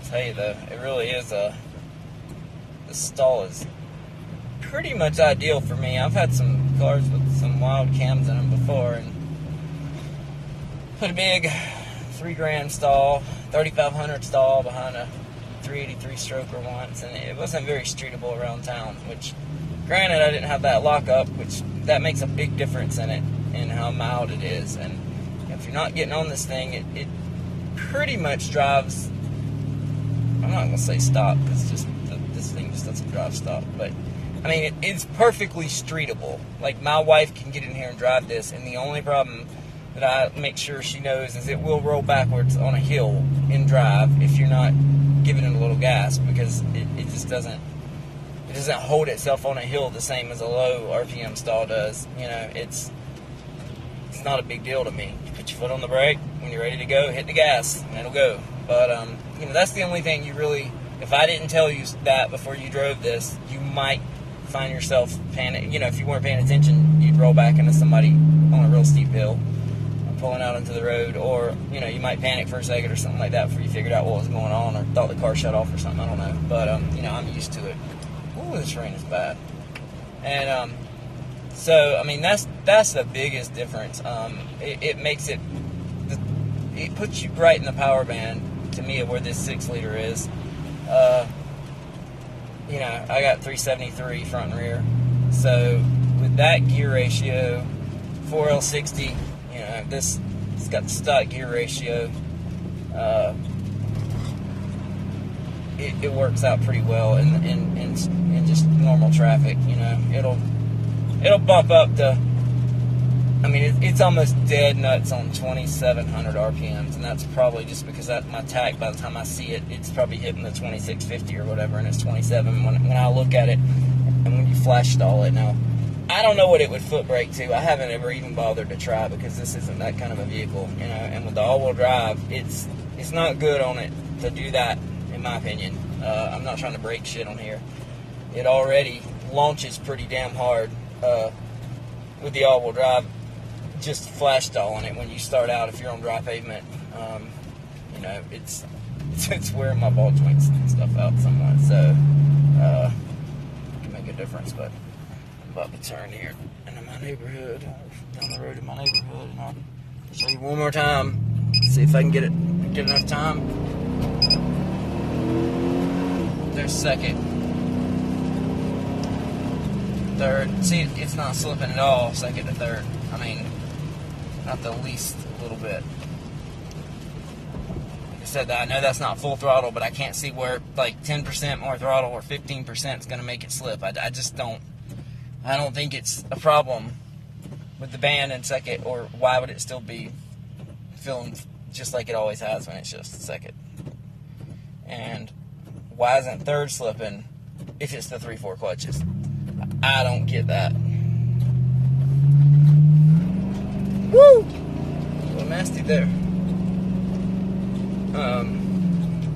Tell you though, it really is the stall is pretty much ideal for me. I've had some cars with some wild cams in them before, and put a big $3,000 stall, 3,500 stall behind a 383 stroker once, and it wasn't very streetable around town. Which, granted, I didn't have that lockup, which that makes a big difference in it, in how mild it is. And if you're not getting on this thing, it pretty much drives. I'm not gonna say stop, because just this thing just doesn't drive stop. But I mean, it's perfectly streetable. Like, my wife can get in here and drive this, and the only problem that I make sure she knows is it will roll backwards on a hill in drive if you're not giving it a little gas, because it just doesn't. It doesn't hold itself on a hill the same as a low RPM stall does. You know, it's not a big deal to me. You put your foot on the brake when you're ready to go, hit the gas, and it'll go. But you know, that's the only thing you really. If I didn't tell you that before you drove this, you might find yourself panic. You know, if you weren't paying attention, you'd roll back into somebody on a real steep hill, pulling out into the road, or you know, you might panic for a second or something like that before you figured out what was going on, or thought the car shut off or something. I don't know, but you know, I'm used to it. Ooh, this rain is bad. And so I mean, that's the biggest difference. It makes it. It puts you right in the power band to me of where this 6-liter is. You know, I got 373 front and rear, so with that gear ratio, 4L60, you know, it's got the stock gear ratio. It works out pretty well in just normal traffic. You know, it'll bump up to. I mean, it's almost dead nuts on 2,700 RPMs, and that's probably just because my tach, by the time I see it, it's probably hitting the 2,650 or whatever, and it's 27 when I look at it, and when you flash stall it. Now, I don't know what it would foot brake to. I haven't ever even bothered to try, because this isn't that kind of a vehicle, you know, and with the all-wheel drive, it's not good on it to do that, in my opinion. I'm not trying to break shit on here. It already launches pretty damn hard with the all-wheel drive. Just flash stalling it when you start out, if you're on dry pavement, you know, it's wearing my ball joints and stuff out somewhat, so it can make a difference. But I'm about to turn here into my neighborhood, down the road in my neighborhood, and I'll show you one more time, see if I can get enough time. There's second, third. See, it's not slipping at all, second to third. I mean, not the least little bit. Like I said, I know that's not full throttle, but I can't see where like 10% more throttle or 15% is going to make it slip. I just don't. I don't think it's a problem with the band in second, or why would it still be feeling just like it always has when it's just second? And why isn't third slipping if it's the 3/4 clutches? I don't get that. Woo! A little nasty there.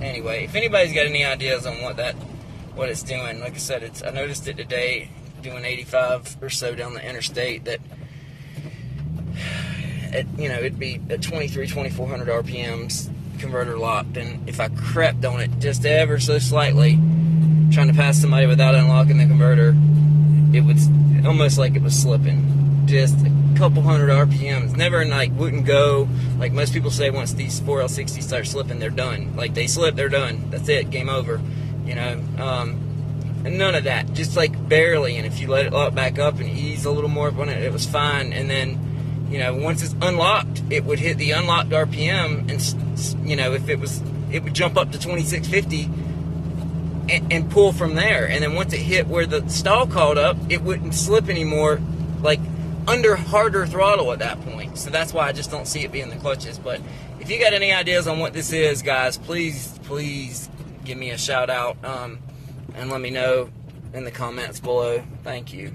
Anyway, if anybody's got any ideas on what it's doing, like I said, I noticed it today doing 85 or so down the interstate. That it'd be at 2,400 RPMs, converter locked, and if I crept on it just ever so slightly, trying to pass somebody without unlocking the converter, it would almost like it was slipping. Just a couple hundred RPMs. Never wouldn't go. Like most people say, once these 4L60 start slipping, they're done. Like they slip, they're done. That's it. Game over. You know. And none of that. Just like barely. And if you let it lock back up and ease a little more up on it, it was fine. And then, you know, once it's unlocked, it would hit the unlocked RPM, and you know, if it would jump up to 2,650 and pull from there. And then once it hit where the stall caught up, it wouldn't slip anymore. Like under harder throttle at that point. So that's why I just don't see it being the clutches. But if you got any ideas on what this is, guys, please give me a shout out and let me know in the comments below. Thank you.